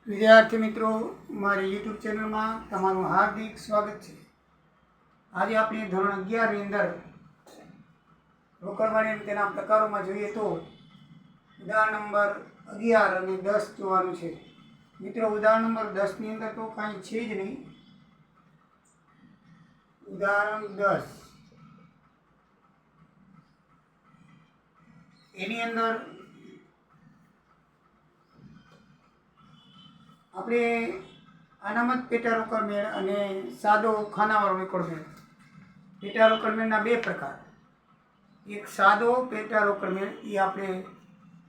વિદ્યાર્થી મિત્રો, મારી યુટ્યુબ ચેનલમાં તમારું હાર્દિક સ્વાગત છે। આજે આપણે ધોરણ 11 ની અંદર રોકડવાળી અને તેના પ્રકારોમાં જોઈએ તો ઉદાહરણ નંબર 11 અને 10 જોવાનું છે। મિત્રો, ઉદાહરણ નંબર 10 ની અંદર તો કાંઈ છે જ નહીં। ઉદાહરણ 10 એની અંદર આપણે અનામત પેટા રોકડ મેળ અને સાદો ખાનાવાળો રોકડ મેળ, પેટા રોકડ મેળના બે પ્રકાર। એક સાદો પેટા રોકડ મેળ, એ આપણે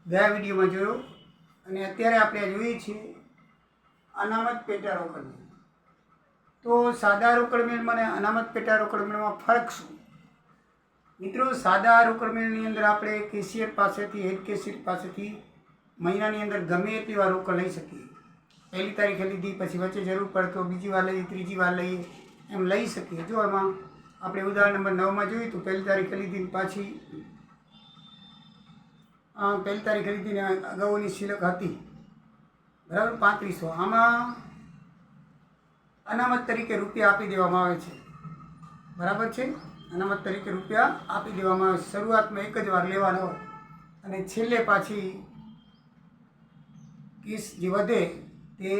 ગયા વિડીયોમાં જોયો, અને અત્યારે આપણે જોઈએ છીએ અનામત પેટા રોકડ મેળ। તો સાદા રોકડ મેળ અને અનામત પેટા રોકડ મેળમાં ફરક શું? મિત્રો, સાદા રોકડ મેળની અંદર આપણે કેશિયર પાસેથી, હેડ કેશિયર પાસેથી મહિનાની અંદર ગમે એટલી વાર રોકડ લઈ શકીએ। પહેલી તારીખે લીધી, પછી વચ્ચે જરૂર પડે તો બીજી વાર લઈએ, ત્રીજી વાર લઈએ, એમ લઈ શકીએ। જો એમાં આપણે ઉદાહરણ નંબર 9માં જોયું તો પહેલી તારીખે લીધી, પાછી પહેલી તારીખે લીધી ને અગાઉની સિલક હતી, બરાબર, 3500। આમાં અનામત તરીકે રૂપિયા આપી દેવામાં આવે છે, બરાબર છે। અનામત તરીકે રૂપિયા આપી દેવામાં આવે છે। શરૂઆતમાં એક જ વાર લેવાનો હોય અને છેલ્લે પાછી કેસ જે વધે તે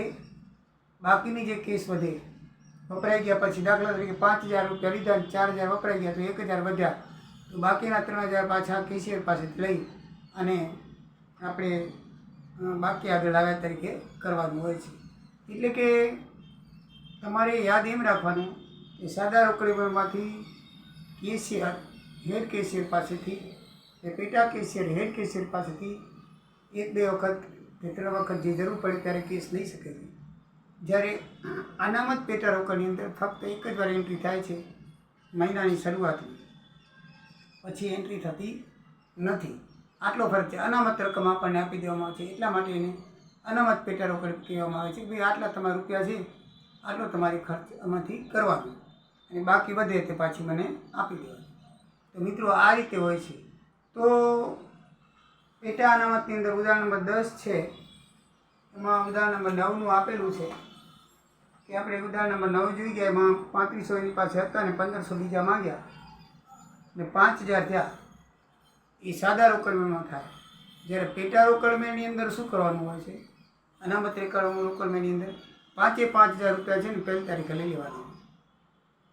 બાકીની જે કેસ વધે, વપરાઈ ગયા પછી, દાખલા તરીકે 5000 રૂપિયા લીધા અને 4000 વપરાઈ ગયા તો 1000 વધ્યા, તો બાકીના 3000 પાછા કેશિયર પાસેથી લઈ અને આપણે બાકી આગળ આવ્યા તરીકે કરવાનું હોય છે। એટલે કે તમારે યાદ એમ રાખવાનું કે સાદા રોકડમાંથી કેશિયર, હેડ કેશિયર પાસેથી, કે પેટા કેશિયર, હેડ કેશિયર પાસેથી 1-2 વખત કે 3 વખત જે જરૂર પડે ત્યારે કેસ લઈ શકે છે। જ્યારે અનામત પેટા રોકડની અંદર ફક્ત એક જ વાર એન્ટ્રી થાય છે મહિનાની શરૂઆતમાં, પછી એન્ટ્રી થતી નથી। આટલો ફરક છે। અનામત રકમ આપણને આપી દેવામાં આવે છે, એટલા માટે એને અનામત પેટા રોકડ કહેવામાં આવે છે કે ભાઈ આટલા તમારા રૂપિયા છે, આટલો તમારે ખર્ચ આમાંથી કરવાનો, અને બાકી વધે તે પાછી મને આપી દેવાની। તો મિત્રો, આ રીતે હોય છે। તો પેટા અનામતની અંદર ઉદાહરણ નંબર 10 છે, એમાં ઉદાહરણ નંબર 9નું આપેલું છે કે આપણે ઉદાહરણ નંબર 9 જોઈ ગયા, એમાં 3500 એની પાસે હતા ને 1500 બીજા માંગ્યા ને 5000 થયા, એ સાદા રોકડમેળમાં થાય। જ્યારે પેટા રોકડમેળની અંદર શું કરવાનું હોય છે? અનામત રોકડમેળની અંદર 5000 રૂપિયા છે ને પહેલી તારીખે લઈ લેવાનું,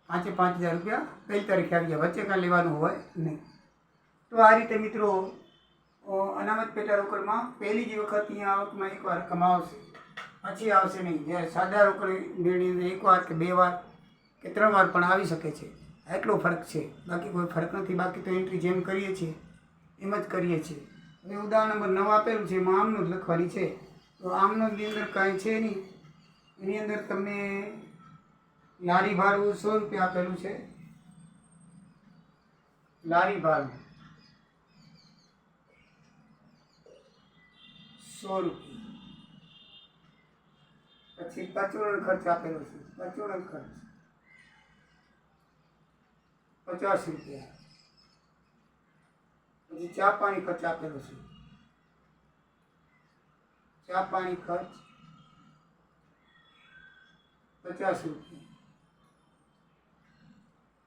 5000 રૂપિયા પહેલી તારીખે આવી ગયા, વચ્ચે કાંઈ લેવાનું હોય નહીં। તો આ રીતે મિત્રો અનામત પેટા રોકડમાં પહેલી જ વખત અહીંયા આવકમાં એકવાર રકમ આવશે, પછી આવશે નહીં। જ્યારે સાદા રોકડ મેળની અંદર એકવાર કે 2 વાર કે 3 વાર પણ આવી શકે છે। એટલો ફરક છે, બાકી કોઈ ફરક નથી। બાકી તો એન્ટ્રી જેમ કરીએ છીએ એમ જ કરીએ છીએ। હવે ઉદાહરણ નંબર 9 આપેલું છે, એમાં આમનોંધ લખવાની છે। તો આમનોંધની અંદર કાંઈ છે નહીં, એની અંદર તમને લારી ભાડું 100 રૂપિયા આપેલું છે, લારી ભાડું 100 રૂપિયા, પછી પરચુરણ ખર્ચ આપેલો છે, પરચુરણ ખર્ચ 50 રૂપિયા, પછી ચા પાણી ખર્ચ આપેલો છે, ચા પાણી ખર્ચ 50 રૂપિયા,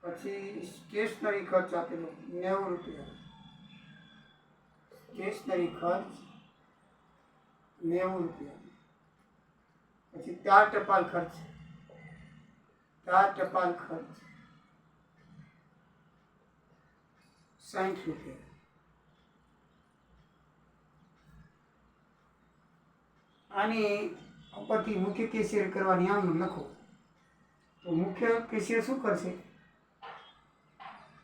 પછી સ્ટેશનરી ખર્ચ આપેલો 90 રૂપિયા, સ્ટેશનરી ખર્ચ 90 રૂપિયા, પછી 4 ટપાલ ખર્ચ, 4 ટપાલ ખર્ચ 60 રૂપિયા। આની ઉપરથી મુખ્ય કેશિયર કરવાની આમ લખો, તો મુખ્ય કેશિયર શું કરશે?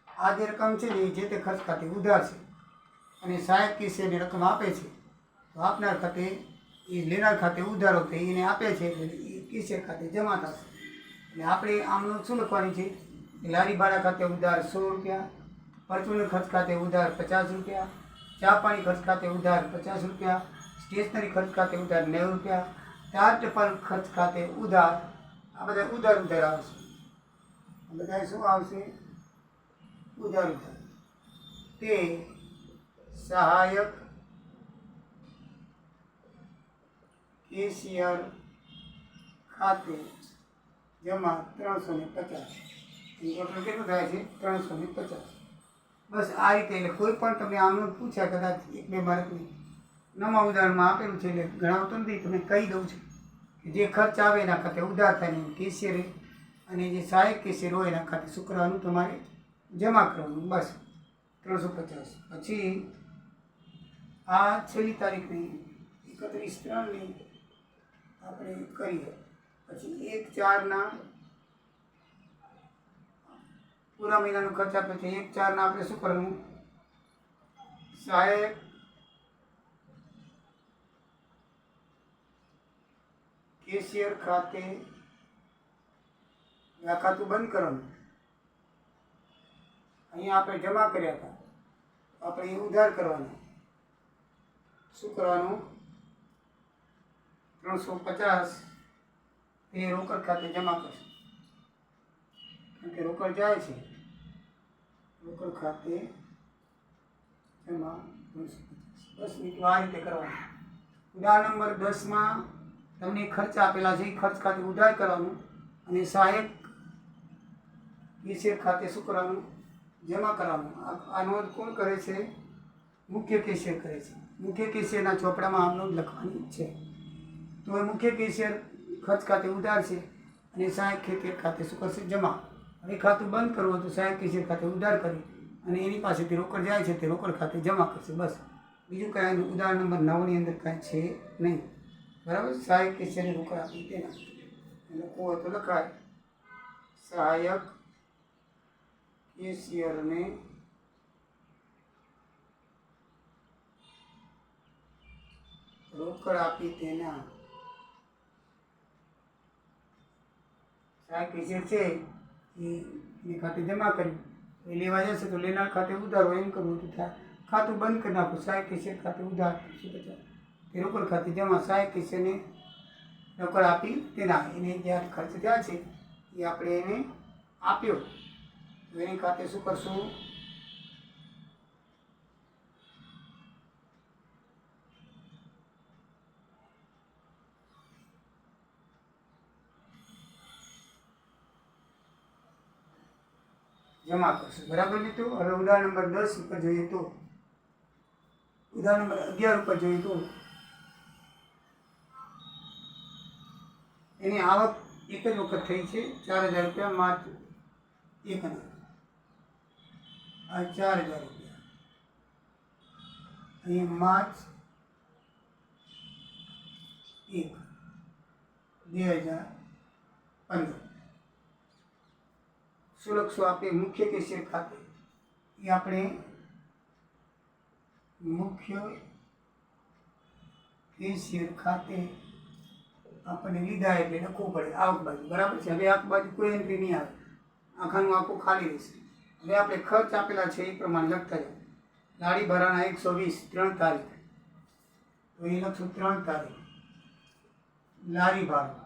આ જે રકમ છે ને એ જે તે ખર્ચ ખાતે ઉધાર છે, અને સહાયક કેશિયરની રકમ આપે છે, તો આપનાર ખાતે એ લેનાર ખાતે ઉધારો તો એને આપે છે, એટલે એ કેશિયર ખાતે જમા થશે। એટલે આપણે આમનો શું લખવાની છે? લારી ભાડા ખાતે ઉધાર 100 રૂપિયા, પરચુરણ ખર્ચ ખાતે ઉધાર 50 રૂપિયા, ચા પાણી ખર્ચ ખાતે ઉધાર 50 રૂપિયા, સ્ટેશનરી ખર્ચ ખાતે ઉધાર 90 રૂપિયા, 4 ટપાલ ખર્ચ ખાતે ઉધાર, આ બધા ઉધાર આવશે। આ બધા શું આવશે? ઉધાર। તે સહાયક કેશિયર ખાતે જમા 350. ટોટલ કેટલું થાય છે? 350. બસ આ રીતે. એટલે કોઈ પણ તમને આમનું પૂછ્યા કદાચ 1-2 માર્કની નવા ઉદાહરણમાં આપેલું છે, એટલે ગણાવતો નથી, તમે કહી દઉં છું કે જે ખર્ચ આવે એના ખાતે ઉધાર થાય ને કેશિયર અને જે સહાયક કેશિયર હોય એના ખાતે શુક્રવારનું તમારે જમા કરવાનું. બસ 350. પછી આ છેલ્લી તારીખની 31/3ની આપણે કરીએ. પછી 1/4ના પૂરા મહિનાનો ખર્ચ આપે છે. 1/4ના આપણે શું કરવાનું? સહાયક કેશિયર ખાતે આ ખાતું બંધ કરવાનું. અહીંયા આપણે જમા કર્યા હતા, આપણે એ ઉધાર કરવાના. શું કરવાનું? 350 એ રોકડ ખાતે જમા કરશું. કારણ કે રોકડ જાય છે, રોકડ ખાતે જમા 350. બસ મિત્રો આ રીતે કરવાનું. ઉદાહરણ નંબર 10માં તમને ખર્ચ આપેલા છે, એ ખર્ચ ખાતે ઉધાર કરવાનું અને સહાયક કેશિયર ખાતે શું કરવાનું? જમા કરવાનું. આ નોંધ કોણ કરે છે? મુખ્ય કેશિયર કરે છે. મુખ્ય કેશિયરના ચોપડામાં આમ નોંધ લખવાની છે. તો એ મુખ્ય કેશિયર ખર્ચ ખાતે ઉધાર છે અને સહાયક કેશિયર ખાતે શું કરશે? જમા. હવે ખાતું બંધ કરવું તો સહાયક કેશિયર ખાતે ઉધાર કરી અને એની પાસેથી રોકડ જાય છે તે રોકડ ખાતે જમા કરશે. બસ બીજું કાંઈ ઉદાહરણ નંબર 9ની અંદર કાંઈ છે નહીં. બરાબર? સહાયક કેશિયરને રોકડ આપી તેના લખવું હોય તો લખાય. સહાયક કેશિયરને રોકડ આપી તેના સહાયક કેશિયર છે એ ખાતે જમા કર્યું. એ લેવા જશે તો લેનાર ખાતે ઉધાર હોય એમ કરવું તો થાય. ખાતું બંધ કરી નાખો. સહાયક કેશિયર ખાતે ઉધાર 350 તે રોકડ ખાતે જમા. સહાયક કેશિયરને રોકડ આપી તેના એને જે ખર્ચ થયા છે એ આપણે એને આપ્યો તો એની ખાતે શું કરશું? જમા કરશું. બરાબર મિત્રો? હવે ઉદાહરણ નંબર 10 ઉપર જોઈએ તો, ઉદાહરણ નંબર 11 ઉપર જોઈએ તો એની આવક એક જ વખત થઈ છે 4000 રૂપિયા માર્ચ 1 આ 4000 રૂપિયા. અહીંયા માર્ચ 1 2015 શું લખશું આપણે? મુખ્ય કેશિયર ખાતે. એ આપણે મુખ્ય કેશિયર ખાતે આપણને લીધા એટલે લખવું પડે આવક બાજુ. બરાબર છે? હવે આવક બાજુ કોઈ એન્ટ્રી નહીં આવે, આખાનું આખું ખાલી રહેશે. હવે આપણે ખર્ચ આપેલા છે એ પ્રમાણે લખતા જાય. લાડી ભરાના 120 3 તારીખ તો એ લખશું 3 તારીખ. લારી ભાડું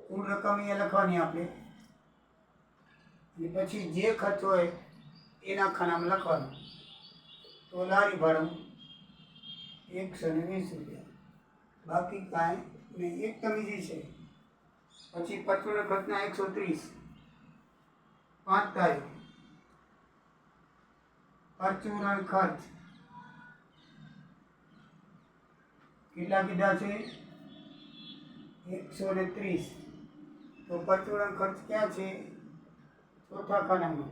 કુલ રકમ એ લખવાની આપણે અને પછી જે ખર્ચ હોય એના ખાનામાં લખવાનું. તો લારી ભાડું 120 રૂપિયા. બાકી કાંઈ નહીં, એકદમ ઈઝી છે. પછી પરચુરણ ખર્ચના 130 5 તારીખ. પરચુરણ ખર્ચ કેટલા કીધા છે? 130. તો પરચુરણ ખર્ચ ક્યાં છે? ચોથા ખાનામાં.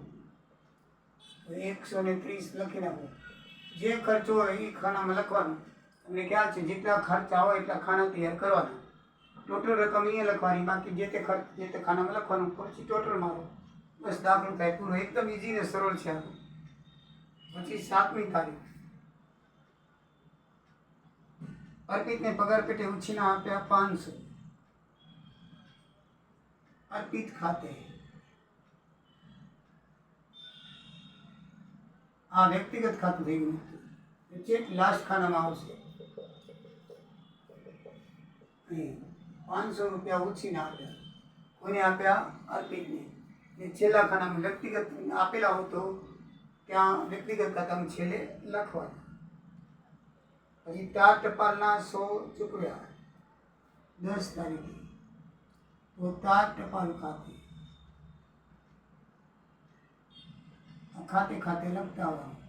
તો 130 લખી નાખો. જે ખર્ચ હોય એ ખાનામાં લખવાનું. તમને ખ્યાલ છે જેટલા ખર્ચા હોય એટલા ખાના તૈયાર કરવાના. ટોટલ રકમ અહીંયા લખવાની, બાકી જે તે ખર્ચ જે તે ખાનામાં લખવાનું. પછી ટોટલ મારો બસ દાખલો થાય પૂરો. એકદમ ઇઝી ને સરળ છે આ. પછી 7મી તારીખ અર્પિતને પગાર પેટે ઉછીના આપ્યા 500. અર્પિત ખાતે આ વ્યક્તિગત ખાતું થઈ ગયું. ચેક લાસ્ટ ખાનામાં આવશે. 500 રૂપિયા ઉછીના આપ્યા. કોને આપ્યા? અર્પિતને. ને છેલ્લા ખાનામાં વ્યક્તિગત આપેલા હોય તો ત્યાં વ્યક્તિગત ખાતામાં છેલ્લે લખવાના. પછી તાર ટપાલના 100 ચૂકવ્યા 10 તારીખે, તો તાર ટપાલ ખાતે ખાતે ખાતે લખતા આવવાનું.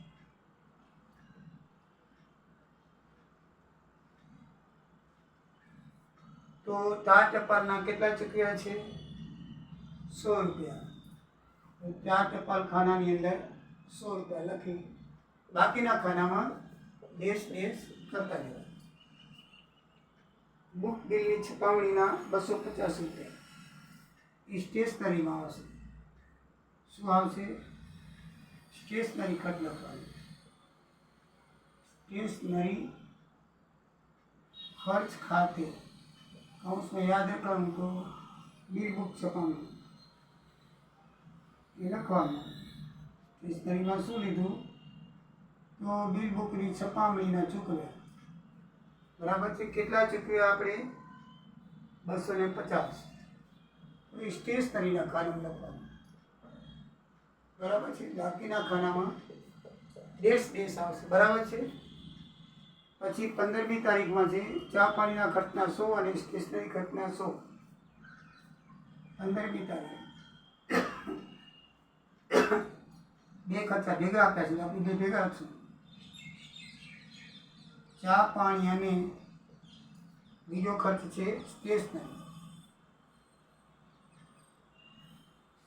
તો તાર ટપાલના કેટલા ચૂકવ્યા છે? 100 રૂપિયા. તો તાર ટપાલ ખાનાની અંદર 100 રૂપિયા લખી બાકીના ખાનામાં ડેશ ડેશ કરતા જવા. બુક બિલની છપાવણીના 250 રૂપિયા. એ સ્ટેશનરીમાં આવશે. શું આવશે? સ્ટેશનરી ખર્ચ લખવાનું. સ્ટેશનરી ખર્ચ ખાતે કૌંસમાં યાદ રાખવાનું. તો બિલ બુક છપાવણી એ લખવાનું. સ્ટેશનરીમાં શું લીધું? તો બિલ બુકની છપાવણીના ચૂકવ્યા. બરાબર છે. કેટલા ચૂકવ્યા આપણે? 250. તો એ સ્ટેશનરીના ખાનામાં લખવાનું. બરાબર છે. બાકીના ખાનામાં ડેશ ડેશ આવશે. બરાબર છે. પછી 15મી તારીખમાં છે ચા પાણીના ખર્ચના 100 અને સ્ટેશનરી ખર્ચના 100. 15મી તારીખ બે ખર્ચા ભેગા આપ્યા છે, આપણે બે ભેગા આપશું. ચા પાણી અને બીજો ખર્ચ છે સ્ટેશનરી.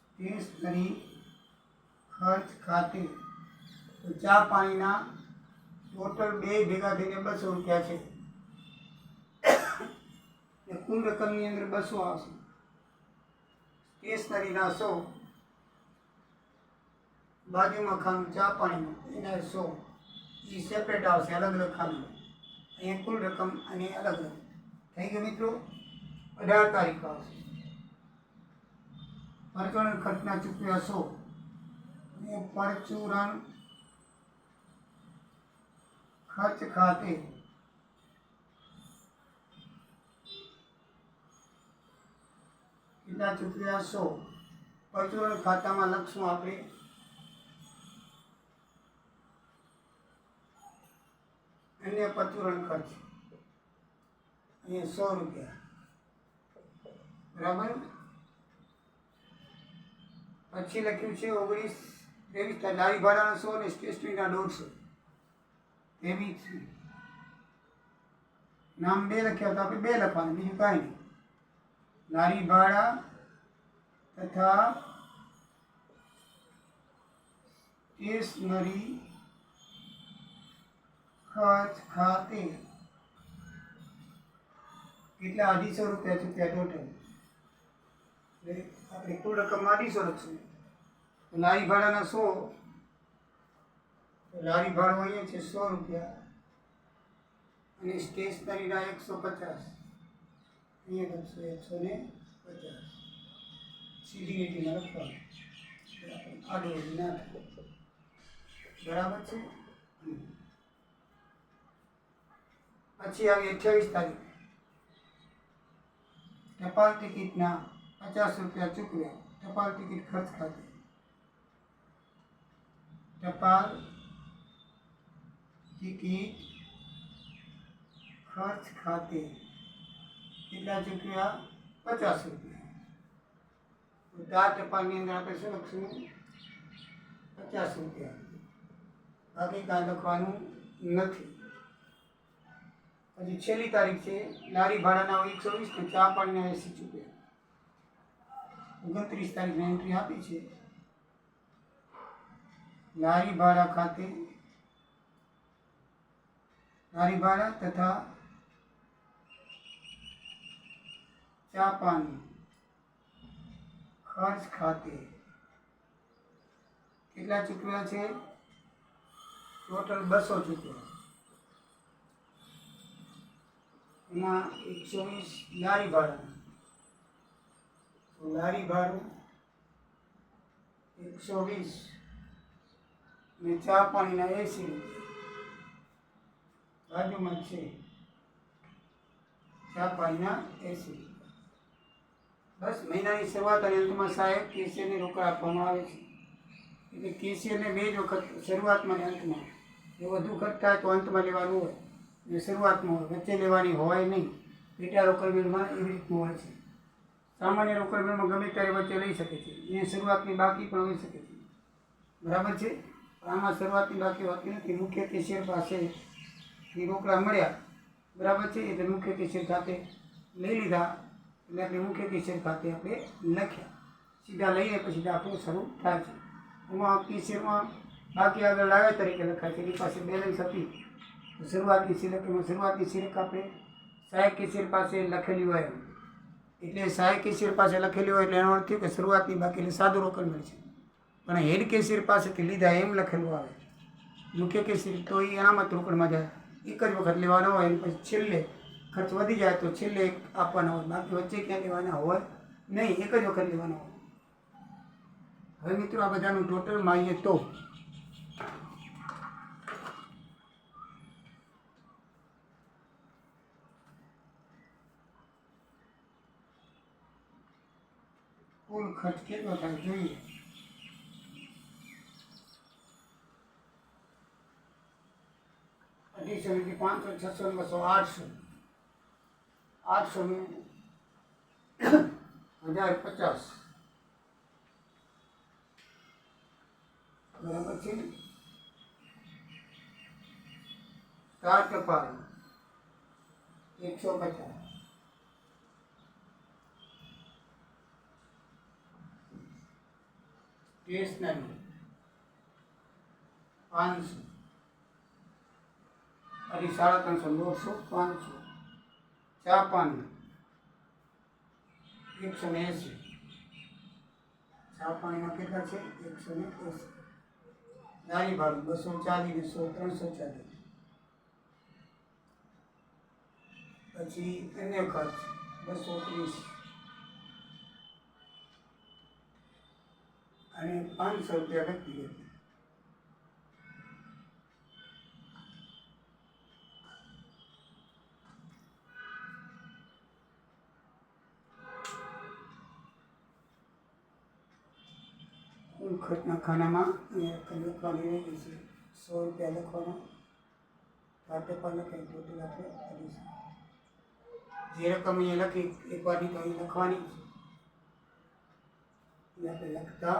સ્ટેશનરી ખર્ચ ખાતે તો ચા પાણીના ટોટલ બે ભેગા થઈને 200 રૂપિયા છે. કુલ રકમની અંદર 200 આવશે. સ્ટેશનરીના 100, બાજુમાં ખાનું ચા પાણીનું એના 100, એ સેપરેટ આવશે, અલગ અલગ ખાનું. અહીંયા કુલ રકમ અને અલગ અલગ થઈ ગયું મિત્રો. 18 તારીખ આવશે. પરચુરણ ખર્ચના ચૂકવ્યા 100 અને પરચુરણ ખર્ચ ખાતે કેટલા ચૂકવ્યા? 100. પરચુરણ ખાતામાં લખશું આપણે અન્ય પરચુરણ ખર્ચ. અહીંયા 100 રૂપિયા. બરાબર. પછી લખ્યું છે 19-23 લારી ભાડાના 100 અને સ્ટેશનરીના 150. 23 નામ 2 લખ્યા તો આપણે 2 લખવાનું, બીજું કાંઈ નહીં. લારી ભાડા તથા સ્ટેશનરી ખર્ચ ખાતે કેટલા? 250 રૂપિયા ચૂક્યા ટોટલ. આપણે કુલ રકમ 250 લખશું. લારી ભાડાના 100, લારી ભાડું અહીંયા છે 100 રૂપિયા અને સ્ટેશનરીના 150. અહીંયા લખશું 150. સીધી લીટીમાં લખવાનું, આડું ના થાય. બરાબર છે. પછી આવી 28 તારીખ. ટપાલ ટિકિટના 50 રૂપિયા ચૂકવ્યા. ટપાલ ટિકિટ ખર્ચ ખાતે. ટપાલ ટિકિટ ખર્ચ ખાતે કેટલા ચૂકવ્યા? 50 રૂપિયા. તો આ ટપાલની અંદર આપણે શું લખશું? 50 રૂપિયા. બાકી કાંઈ લખવાનું નથી. પછી છેલ્લી તારીખ છે લારી ભાડાના 120 ને ચા પાણીના 80 રૂપિયા. 29 તારીખની એન્ટ્રી આપી છે. લારી ભાડા ખાતે લારી ભાડા તથા ચા પાણી ખર્ચ ખાતે કેટલા ચૂકવ્યા છે? ટોટલ 200 ચૂકવ્યા. એમાં 120 લારી ભાડા. લારી ભાડું 120 ને ચા પાણીના 80 રૂપિયા. બાજુમાં છે ચા પાણીના 80 રૂપિયા. બસ મહિનાની શરૂઆત અને અંતમાં સાહેબ કેશિયરને રોકડ આપવામાં આવે છે. એટલે કેશિયરને 2 જ વખત શરૂઆતમાં અને અંતમાં. જો વધુ ખર્ચ થાય તો અંતમાં લેવાનું હોય. એ શરૂઆતમાં હોય, વચ્ચે લેવાની હોય નહીં. પેટા રોકડ બિલમાં એવી રીતનું હોય છે. સામાન્ય રોકડ બિલમાં ગમે ત્યારે વચ્ચે લઈ શકે છે. એ શરૂઆતની બાકી પણ હોઈ શકે છે. બરાબર છે. આમાં શરૂઆતની બાકી હોતી નથી. મુખ્ય કેશિયર પાસેથી રોકડા મળ્યા, બરાબર છે, એટલે મુખ્ય કેશિયર ખાતે લઈ લીધા, એટલે આપણે મુખ્ય કેશિયર ખાતે આપણે લખ્યા. સીધા લઈએ પછી દાખલો શરૂ થાય છે. એમાં કેશિયરમાં બાકી આગળ લાવ્યા તરીકે લખાય છે. એની પાસે બેલેન્સ હતી તો શરૂઆતની સિલક, એમાં શરૂઆતની સિલક આપણે સહાયક કેશિયર પાસે લખેલી હોય, એટલે સહાયક કેશિયર પાસે લખેલી હોય એટલે એનો અર્થ થયો કે શરૂઆતની બાકી એટલે સાદું રોકડ મળે છે. પણ હેડ કેશિયર પાસેથી લીધા એમ લખેલું આવે. મુખ્ય કેશિયર તો એ અનામત રોકડમાં જાય, એક જ વખત લેવાનો હોય, અને પછી છેલ્લે ખર્ચ વધી જાય તો છેલ્લે આપવાના હોય, બાકી વચ્ચે ક્યાં લેવાના હોય નહીં, એક જ વખત લેવાના હોય. હવે મિત્રો આ બધાનું ટોટલ મારીએ તો કુલ ખર્ચ કેટલો થાય જોઈએ. ₹250, 500, 600, 200, 800 में 1050 बराबर છે. 4 ટપાલ 150, સ્ટેશનરી 500, अरे 350, 500, चા પાણી 180, ચા પાણીમાં કેટલા છે 180, ગાડી ભાડું 240, 340, પછી અન્ય ખર્ચ 230 અને 500 રૂપિયા વ્યક્તિગત. કુલ ખર્ચના ખાનામાં લખવાની રહી ગઈ છે 100 રૂપિયા લખવાના, 4 ટકા લખાય, ટોટલ આપણે કરીશું. જે રકમ અહીંયા લખી એકવારની તો અહીં લખવાની છે, આપણે લખતા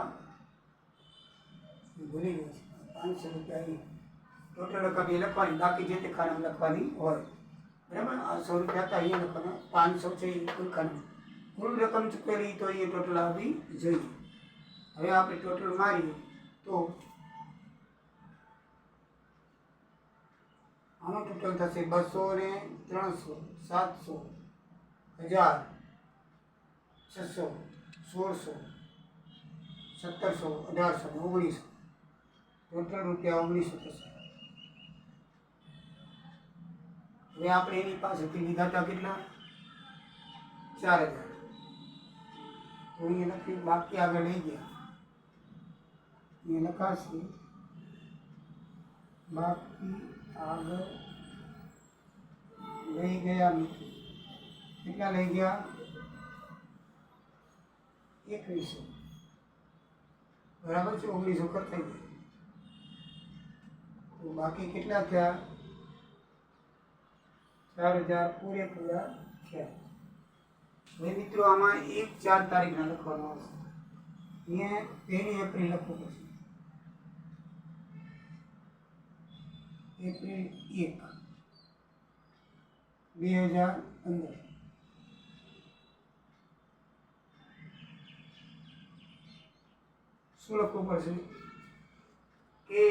ભૂલી ગઈ છે. 500 રૂપિયા અહીં ટોટલ રકમ એ લખવાની, બાકી જે તે ખાનામાં લખવાની હોય, બરાબર. આ 100 રૂપિયા હતા અહીંયા લખવાના, 500 છે એ કુલ ખાનામાં. કુલ રકમ ચૂકવેલી તો એ ટોટલ આવી જોઈએ. હવે આપણે ટોટલ મારીએ તો આનું ટોટલ થશે 200 ને 300, 700, 1000, 600, 1600, 1700, 1800 ને 1900. ટોટલ રૂપિયા 1900 થશે. હવે આપણે એની પાસેથી લીધા હતા કેટલા 4000, તો અહીંયા લખ્યું બાકી આગળ લઈ ગયા, ये लखाशी बाकी आगे लई गया मित्र कितना लई गया 2100, बराबर છે. 1900 खर्च થઈ ગયા, તો બાકી કેટલા થયા 4000 પૂરેપૂરા થયા. હવે મિત્રો આમાં 1/4 તારીખના લખવાનું આવશે. અહીંયા 1 એપ્રિલ લખવું પડશે, એપ્રિલ 1, 2015. શું લખવું પડશે કે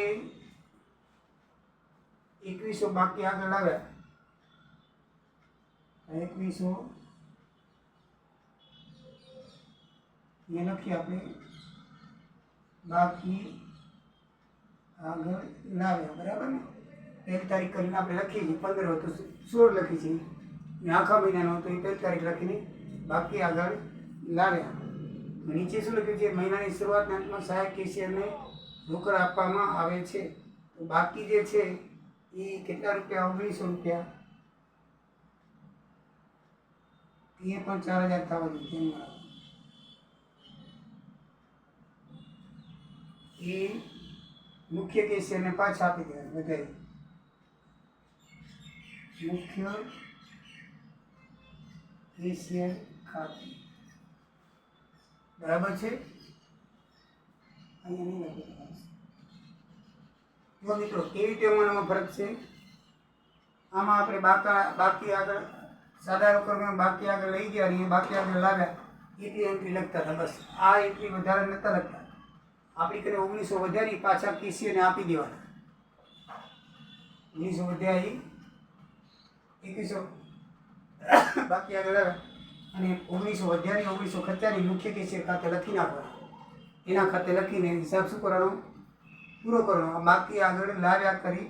2100 બાકી આગળ આવ્યા, 2100 ये लखी आपने बाकी આગળ લાવ્યા, બરાબર ને. 1 તારીખ કરીને આપણે લખીએ છીએ, 15 હોય તો 16 લખી છે, ને આખા મહિનાનો તો 1 તારીખ લખીને બાકી આગળ લાવ્યા. નીચે શું લખ્યું છે મહિનાની શરૂઆતના અંતમાં સહાયક કેશિયરને રોકડ આપવામાં આવે છે. તો બાકી જે છે એ કેટલા રૂપિયા 1900 રૂપિયા, એ પણ 4000 થવા જોઈએ. એ મુખ્ય કેશિયરને પાછા આપી દેવાનું વધારે. મુખ્ય કેશિયર ખાતે. બરાબર છે. અહીંયા નહીં લખેલું. જો મિત્રો કેવી રીતે આમાં ફરક છે. આમાં આપણે બાકી આગળ સાદા રોકડમાં બાકી આગળ લઈ ગયા અને બાકી આગળ લાવ્યા એટલી એન્ટ્રી લખતા હતા. બસ આ એન્ટ્રી વધારે નહોતા લખતા. આપણી કરે 1900 વધારી પાછા કેશિયરને આપી દેવાના. 1900 વધ્યા એ 2100 બાકી આગળ લાવ્યા અને 1900 વધ્યાની 1900 ખર્ચાની મુખ્ય કેશિયર ખાતે લખી નાખવાના. એના ખાતે લખીને હિસાબ શું કરવાનો, પૂરો કરવાનો. બાકી આગળ લાવ્યા કરી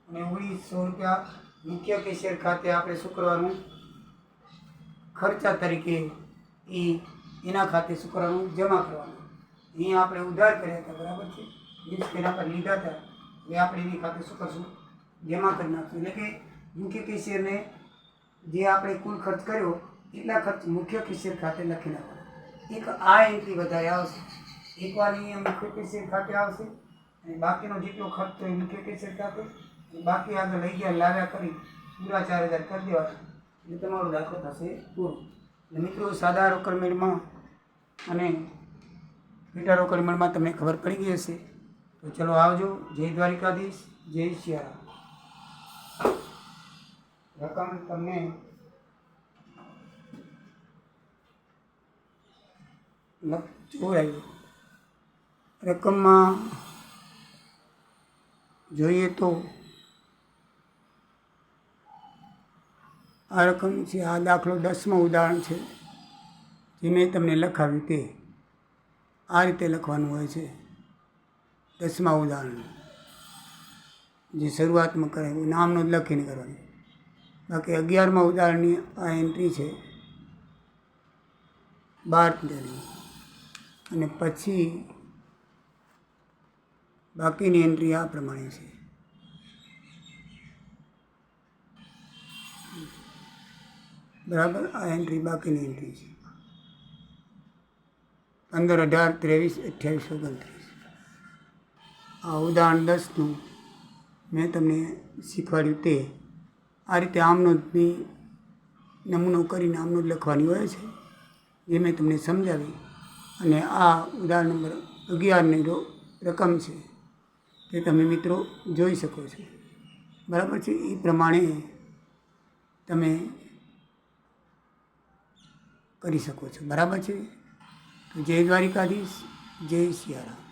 અને 1900 રૂપિયા મુખ્ય કેશિયર ખાતે આપણે શું કરવાનું, ખર્ચા તરીકે એના ખાતે શું કરવાનું, જમા કરવાનું. અહીંયા આપણે ઉધાર કર્યા હતા. બરાબર છે. મીન્સ કે એના પર લીધા હતા એ આપણે એની ખાતે શું કરશું, જમા કરી નાખશું. એટલે કે મુખ્ય કેશિયરને જે આપણે કુલ ખર્ચ કર્યો એટલા ખર્ચ મુખ્ય કેશિયર ખાતે લખી નાખવાના. એક આ એન્ટ્રી વધારે આવશે. એકવાર અહીંયા મુખ્ય કેશિયર ખાતે આવશે અને બાકીનો જેટલો ખર્ચ તો એ મુખ્ય કેશિયર ખાતે, બાકી આગળ લઈ ગયા લાવ્યા કરી પૂરા 4000 કરી દેવાના. એટલે તમારો દાખલો થશે પૂરો. એટલે મિત્રો સાદા રોકડ મેળમાં અને પેટા રોકડ મેળમાં તમને ખબર પડી ગઈ હશે. તો ચલો આવજો. જય દ્વારિકાધીશ, જય સિયારામ. રકમ તમને જોડાયું. રકમમાં જોઈએ તો આ રકમ છે. આ દાખલો 10મું ઉદાહરણ છે જે મેં તમને લખાવ્યું તે આ રીતે લખવાનું હોય છે. 10મા ઉદાહરણ જે શરૂઆતમાં કરાવ્યું નામનું જ લખીને કરવાનું. બાકી 11મા ઉદાહરણની આ એન્ટ્રી છે 12 અને પછી બાકીની એન્ટ્રી આ પ્રમાણે છે. બરાબર. આ એન્ટ્રી બાકીની એન્ટ્રી છે 15, 18, 23, 28, 29. આ ઉદાહરણ 10નું મેં તમને શીખવાડ્યું તે આ રીતે આમનો જ નમૂનો કરીને આમનો જ લખવાની હોય છે જે મેં તમને સમજાવી. અને આ ઉદાહરણ નંબર 11ની રકમ છે તે તમે મિત્રો જોઈ શકો છો. બરાબર છે. એ પ્રમાણે તમે કરી શકો છો. બરાબર છે. તો જય દ્વારિકાધીશ, જય સિયારામ.